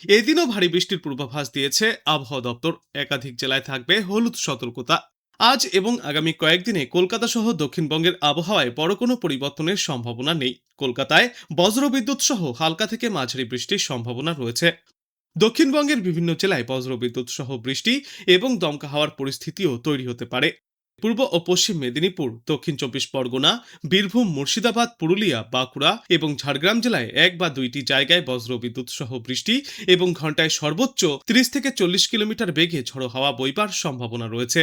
এদিনও ভারী বৃষ্টির পূর্বাভাস দিয়েছে আবহাওয়া দপ্তর। একাধিক জেলায় থাকবে হলুদ সতর্কতা। আজ এবং আগামী কয়েকদিনে কলকাতা সহ দক্ষিণবঙ্গের আবহাওয়ায় বড় কোনো পরিবর্তনের সম্ভাবনা নেই। কলকাতায় বজ্রবিদ্যুৎ সহ হালকা থেকে মাঝারি বৃষ্টির সম্ভাবনা রয়েছে। দক্ষিণবঙ্গের বিভিন্ন জেলায় বজ্রবিদ্যুৎ সহ বৃষ্টি এবং দমকা হাওয়ার পরিস্থিতিও তৈরি হতে পারে। পূর্ব ও পশ্চিম মেদিনীপুর, দক্ষিণ চব্বিশ পরগনা, বীরভূম, মুর্শিদাবাদ, পুরুলিয়া, বাঁকুড়া এবং ঝাড়গ্রাম জেলায় এক বা দুইটি জায়গায় বজ্রবিদ্যুৎ সহ বৃষ্টি এবং ঘন্টায় সর্বোচ্চ 30 থেকে 40 কিলোমিটার বেগে ঝড়ো হাওয়া বইবার সম্ভাবনা রয়েছে।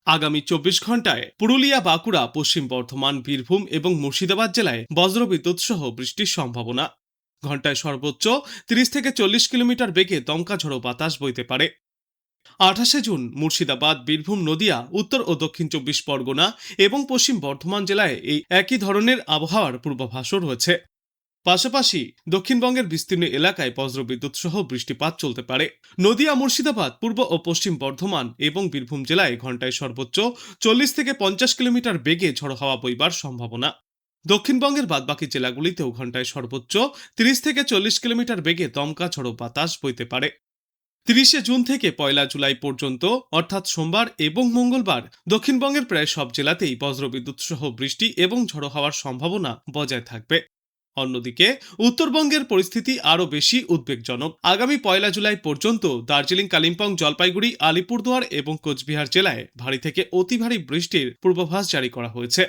আগামী 24 ঘন্টায় পুরুলিয়া, বাঁকুড়া, পশ্চিম বর্ধমান, বীরভূম এবং মুর্শিদাবাদ জেলায় বজ্রবিদ্যুৎ সহ বৃষ্টির সম্ভাবনা। ঘন্টায় সর্বোচ্চ 30 থেকে 40 কিলোমিটার বেগে দমকা ঝড়ো বাতাস বইতে পারে। 28শে জুন মুর্শিদাবাদ, বীরভূম, নদিয়া, উত্তর ও দক্ষিণ চব্বিশ পরগনা এবং পশ্চিম বর্ধমান জেলায় এই একই ধরনের আবহাওয়ার পূর্বাভাসও রয়েছে। পাশাপাশি দক্ষিণবঙ্গের বিস্তীর্ণ এলাকায় বজ্রবিদ্যুৎ সহ বৃষ্টিপাত চলতে পারে। নদিয়া, মুর্শিদাবাদ, পূর্ব ও পশ্চিম বর্ধমান এবং বীরভূম জেলায় ঘন্টায় সর্বোচ্চ 40 থেকে 50 কিলোমিটার বেগে ঝড়ো হাওয়া বইবার সম্ভাবনা। দক্ষিণবঙ্গের বাদবাকি জেলাগুলিতেও ঘন্টায় সর্বোচ্চ 30 থেকে 40 কিলোমিটার বেগে দমকা ঝড়ো বাতাস বইতে পারে। 30শে জুন থেকে 1 জুলাই পর্যন্ত অর্থাৎ সোমবার এবং মঙ্গলবার দক্ষিণবঙ্গের প্রায় সব জেলাতেই বজ্রবিদ্যুৎ সহ বৃষ্টি এবং ঝড়ো হওয়ার সম্ভাবনা বজায় থাকবে। অন্যদিকে উত্তরবঙ্গের পরিস্থিতি আরও বেশি উদ্বেগজনক। আগামী 1 জুলাই পর্যন্ত দার্জিলিং, কালিম্পং, জলপাইগুড়ি, আলিপুরদুয়ার এবং কোচবিহার জেলায় ভারী থেকে অতি ভারী বৃষ্টির পূর্বাভাস জারি করা হয়েছে।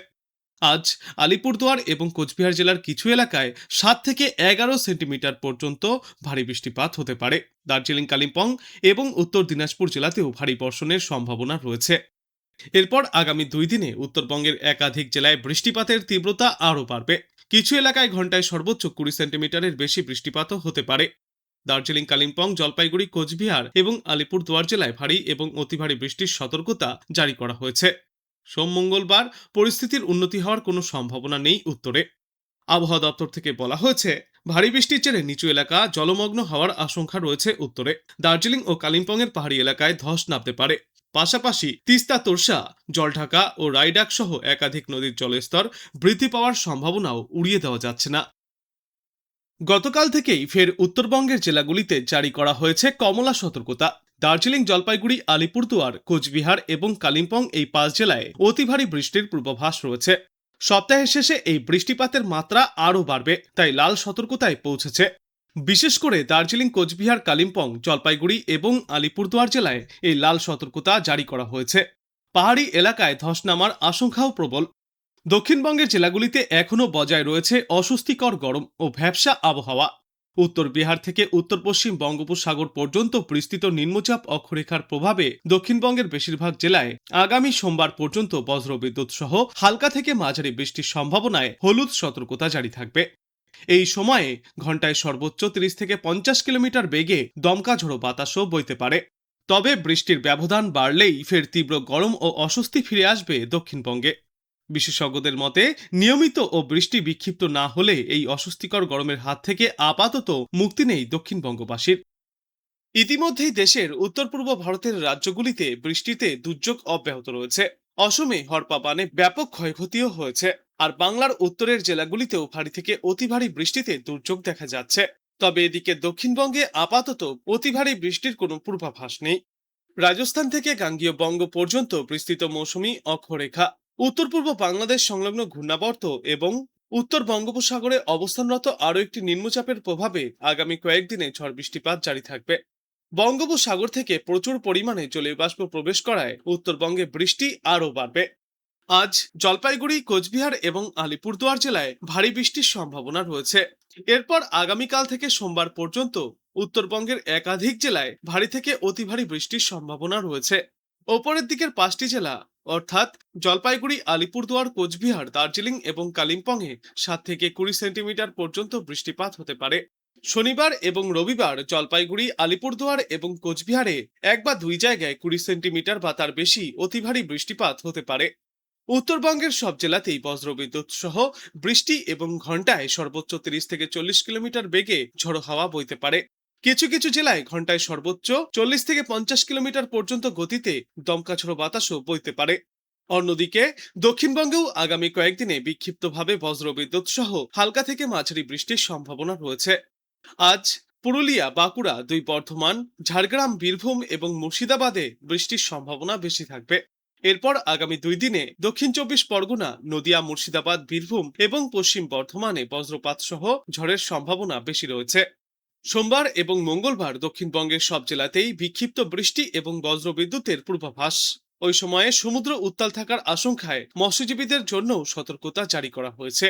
আজ আলিপুরদুয়ার এবং কোচবিহার জেলার কিছু এলাকায় 7 থেকে 11 সেন্টিমিটার পর্যন্ত ভারী বৃষ্টিপাত হতে পারে। দার্জিলিং, কালিম্পং এবং উত্তর দিনাজপুর জেলাতেও ভারী বর্ষণের সম্ভাবনা রয়েছে। এরপর আগামী 2 দিনে উত্তরবঙ্গের একাধিক জেলায় বৃষ্টিপাতের তীব্রতা আরও বাড়বে। কিছু এলাকায় ঘন্টায় সর্বোচ্চ 20 সেন্টিমিটারের বেশি বৃষ্টিপাতও হতে পারে। দার্জিলিং, কালিম্পং, জলপাইগুড়ি, কোচবিহার এবং আলিপুরদুয়ার জেলায় ভারী এবং অতি ভারী বৃষ্টির সতর্কতা জারি করা হয়েছে। সোম, মঙ্গলবার পরিস্থিতির উন্নতি হওয়ার কোনো সম্ভাবনা নেই উত্তরে। আবহাওয়া দপ্তর থেকে বলা হয়েছে, ভারী বৃষ্টির জেরে নিচু এলাকা জলমগ্ন হওয়ার আশঙ্কা রয়েছে উত্তরে। দার্জিলিং ও কালিম্পংয়ের পাহাড়ি এলাকায় ধস নামতে পারে। পাশাপাশি তিস্তা, তোরসা, জলঢাকা ও রায়ডাক সহ একাধিক নদীর জলস্তর বৃদ্ধি পাওয়ার সম্ভাবনাও উড়িয়ে দেওয়া যাচ্ছে না। গতকাল থেকেই ফের উত্তরবঙ্গের জেলাগুলিতে জারি করা হয়েছে কমলা সতর্কতা। দার্জিলিং, জলপাইগুড়ি, আলিপুরদুয়ার, কোচবিহার এবং কালিম্পং এই 5 জেলায় অতি ভারী বৃষ্টির পূর্বাভাস রয়েছে। সপ্তাহের শেষে এই বৃষ্টিপাতের মাত্রা আরও বাড়বে, তাই লাল সতর্কতায় পৌঁছেছে। বিশেষ করে দার্জিলিং, কোচবিহার, কালিম্পং, জলপাইগুড়ি এবং আলিপুরদুয়ার জেলায় এই লাল সতর্কতা জারি করা হয়েছে। পাহাড়ি এলাকায় ধস নামার আশঙ্কাও প্রবল। দক্ষিণবঙ্গের জেলাগুলিতে এখনও বজায় রয়েছে অস্বস্তিকর গরম ও ভ্যাপসা আবহাওয়া। উত্তর বিহার থেকে উত্তর পশ্চিম বঙ্গোপসাগর পর্যন্ত বিস্তৃত নিম্নচাপ অক্ষরেখার প্রভাবে দক্ষিণবঙ্গের বেশিরভাগ জেলায় আগামী সোমবার পর্যন্ত বজ্রবিদ্যুৎ সহ হালকা থেকে মাঝারি বৃষ্টির সম্ভাবনায় হলুদ সতর্কতা জারি থাকবে। এই সময়ে ঘন্টায় সর্বোচ্চ 30 থেকে 50 কিলোমিটার বেগে দমকা ঝড়ো বাতাসও বইতে পারে। তবে বৃষ্টির ব্যবধান বাড়লেই ফের তীব্র গরম ও অস্বস্তি ফিরে আসবে দক্ষিণবঙ্গে। বিশেষজ্ঞদের মতে, নিয়মিত ও বৃষ্টি বিক্ষিপ্ত না হলে এই অস্বস্তিকর গরমের হাত থেকে আপাতত মুক্তি নেই দক্ষিণবঙ্গবাসীর। ইতিমধ্যেই দেশের উত্তর পূর্ব ভারতের রাজ্যগুলিতে বৃষ্টিতে দুর্যোগ অব্যাহত রয়েছে। অসমে হড়পা বানে ব্যাপক ক্ষয়ক্ষতিও হয়েছে। আর বাংলার উত্তরের জেলাগুলিতেও ভারী থেকে অতি ভারী বৃষ্টিতে দুর্যোগ দেখা যাচ্ছে। তবে এদিকে দক্ষিণবঙ্গে আপাতত অতি ভারী বৃষ্টির কোনো পূর্বাভাস নেই। রাজস্থান থেকে গাঙ্গীয় বঙ্গ পর্যন্ত বিস্তৃত মৌসুমী অক্ষরেখা, উত্তর পূর্ব বাংলাদেশ সংলগ্ন ঘূর্ণাবর্ত এবং উত্তর বঙ্গোপসাগরে অবস্থানরত আরও একটি নিম্নচাপের প্রভাবে আগামী কয়েকদিনে ঝড় বৃষ্টিপাত জারি থাকবে। বঙ্গোপসাগর থেকে প্রচুর পরিমাণে জলীয় বাষ্প প্রবেশ করায় উত্তরবঙ্গে বৃষ্টি আরও বাড়বে। আজ জলপাইগুড়ি, কোচবিহার এবং আলিপুরদুয়ার জেলায় ভারী বৃষ্টির সম্ভাবনা রয়েছে। এরপর আগামীকাল থেকে সোমবার পর্যন্ত উত্তরবঙ্গের একাধিক জেলায় ভারী থেকে অতি ভারী বৃষ্টির সম্ভাবনা রয়েছে। ওপরের দিকের 5টি জেলা অর্থাৎ জলপাইগুড়ি, আলিপুরদুয়ার, কোচবিহার, দার্জিলিং এবং কালিম্পংয়ে 7 থেকে 20 সেন্টিমিটার পর্যন্ত বৃষ্টিপাত হতে পারে। শনিবার এবং রবিবার জলপাইগুড়ি, আলিপুরদুয়ার এবং কোচবিহারে 1 বা 2 জায়গায় 20 সেন্টিমিটার বা তার বেশি অতি ভারী বৃষ্টিপাত হতে পারে। উত্তরবঙ্গের সব জেলাতেই বজ্রবিদ্যুৎ সহ বৃষ্টি এবং ঘন্টায় সর্বোচ্চ 30 থেকে 40 কিলোমিটার বেগে ঝড়ো হাওয়া বইতে পারে। কিছু কিছু জেলায় ঘন্টায় সর্বোচ্চ 40 থেকে 50 কিলোমিটার পর্যন্ত গতিতে দমকা ঝড়ো বাতাসও বইতে পারে। অন্যদিকে দক্ষিণবঙ্গেও আগামী কয়েকদিনে বিক্ষিপ্তভাবে বজ্রবিদ্যুৎ সহ হালকা থেকে মাঝারি বৃষ্টির সম্ভাবনা রয়েছে। আজ পুরুলিয়া, বাঁকুড়া, দুই বর্ধমান, ঝাড়গ্রাম, বীরভূম এবং মুর্শিদাবাদে বৃষ্টির সম্ভাবনা বেশি থাকবে। এরপর আগামী 2 দিনে দক্ষিণ 24 পরগনা, নদিয়া, মুর্শিদাবাদ, বীরভূম এবং পশ্চিম বর্ধমানে বজ্রপাত সহ ঝড়ের সম্ভাবনা বেশি রয়েছে। সোমবার এবং মঙ্গলবার দক্ষিণবঙ্গের সব জেলাতেই বিক্ষিপ্ত বৃষ্টি এবং বজ্রবিদ্যুতের পূর্বাভাস। ওই সময়ে সমুদ্র উত্তাল থাকার আশঙ্কায় মৎস্যজীবীদের জন্য সতর্কতা জারি করা হয়েছে।